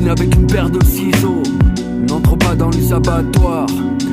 guillotine avec une paire de ciseaux. N'entre pas dans les abattoirs.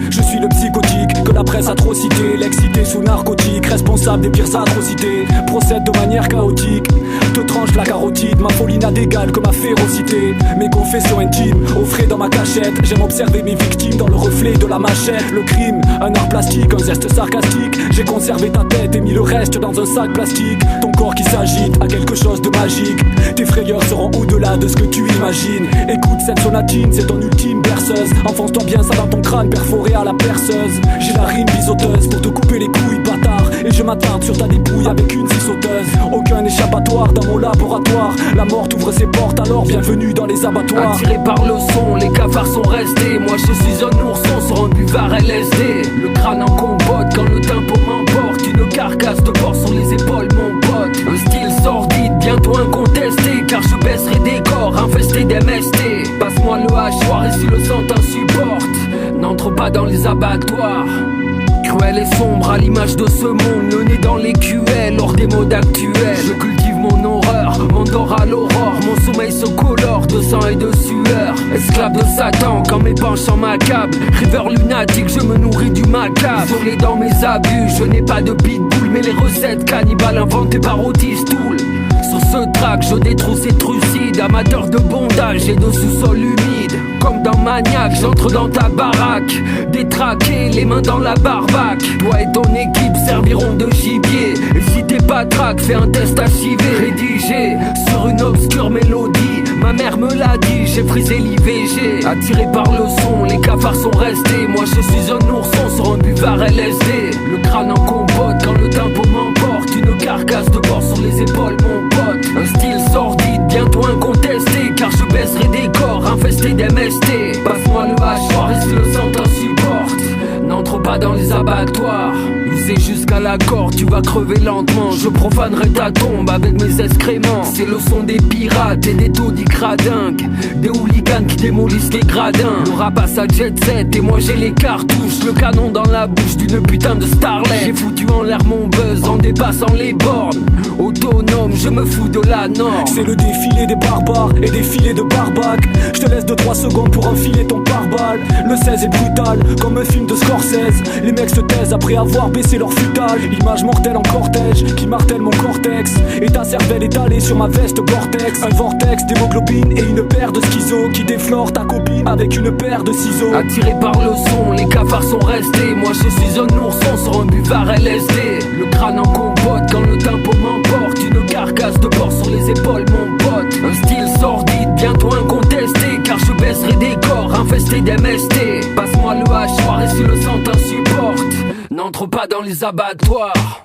Je suis le psychotique que la presse a trop cité. L'excité sous narcotique, responsable des pires atrocités. Procède de manière chaotique, te tranche la carotide. Ma folie n'a d'égal que ma férocité. Mes confessions intimes, au frais dans ma cachette. J'aime observer mes victimes dans le reflet de la machette. Le crime, un art plastique, un geste sarcastique. J'ai conservé ta tête et mis le reste dans un sac plastique. Ton corps qui s'agite a quelque chose de magique. Tes frayeurs seront au-delà de ce que tu imagines. Écoute cette sonatine, c'est ton ultime berceuse. Enfonce-toi bien ça dans ton crâne perforé à la perceuse. J'ai la rime biseauteuse pour te couper les couilles, bâtard. Et je m'attarde sur ta dépouille avec une scie sauteuse. Aucun échappatoire dans mon laboratoire. La mort ouvre ses portes, alors bienvenue dans les abattoirs. Attiré par le son, les cafards sont restés. Moi je suis un ourson sur un buvard LSD. Le crâne en compote quand le tempo m'emporte. Une carcasse de porc sur les épaules, mon pote. Un style sordide, bientôt incontesté. Car je baisserai des corps infestés d'MST. Passe-moi le hachoir et si le sang t'en supporte, n'entre pas dans les abattoirs. Cruel et sombre à l'image de ce monde, le nez dans les QL, hors des modes actuels. Je cultive mon horreur, m'endors à l'aurore. Mon sommeil se colore de sang et de sueur. Esclave de Satan quand mes penchants m'accablent. River lunatique, je me nourris du macabre. Isolé dans mes abus, je n'ai pas de pitbull, mais les recettes cannibales inventées par Otis Tool. Sur ce track, je détrousse ces trucides, amateurs de bondage et de sous-sol humide. Comme dans Maniac, j'entre dans ta baraque, détraqué, les mains dans la barbaque. Toi et ton équipe serviront de gibier. Et si t'es pas track, fais un test HIV. Rédigé sur une obscure mélodie, ma mère me l'a dit, j'ai frisé l'IVG. Attiré par le son, les cafards sont restés. Moi je suis un ourson sur un buvard LSD. Le crâne en compote quand le tempo m'emporte. Une carcasse de porc sur les épaules, mon pote. Un style sordide, bientôt incontesté. Car je baisserai des corps infestés d'MST. Passe-moi le hachoir et si le sang t'en supporte, n'entre pas dans les abattoirs. Usé jusqu'à la corde, tu vas crever lentement. Je profanerai ta tombe avec mes excréments. C'est le son des pirates et des taudis cradingues. Des hooligans qui démolissent les gradins. Le rap a sa jet set et moi j'ai les cartouches. Le canon dans la bouche d'une putain de starlet. J'ai foutu en l'air mon buzz en dépassant les bornes. Autonome, je me fous de la norme. C'est le défilé des barbares et défilé de barbac. Je te laisse 2-3 secondes pour enfiler ton pare-balles. Le 16 est brutal comme un film de Scorsese. Les mecs se taisent après avoir baissé leur futal. Image mortelle en cortège qui martèle mon cortex. Et ta cervelle étalée sur ma veste Vortex. Un vortex d'hémoglobine et une paire de schizo qui déflore ta copine avec une paire de ciseaux. Attiré par le son, les cafards sont restés. Moi je suis un ourson sur un buvard LSD. Le crâne en compote quand le tempo m'emporte. Une carcasse de porc sur les épaules, mon pote. Un style sordide, bientôt incontesté. Car je baisserai des corps infestés d'MST. Passe-moi le hachoir et si le sang t'en supporte, n'entre pas dans les abattoirs.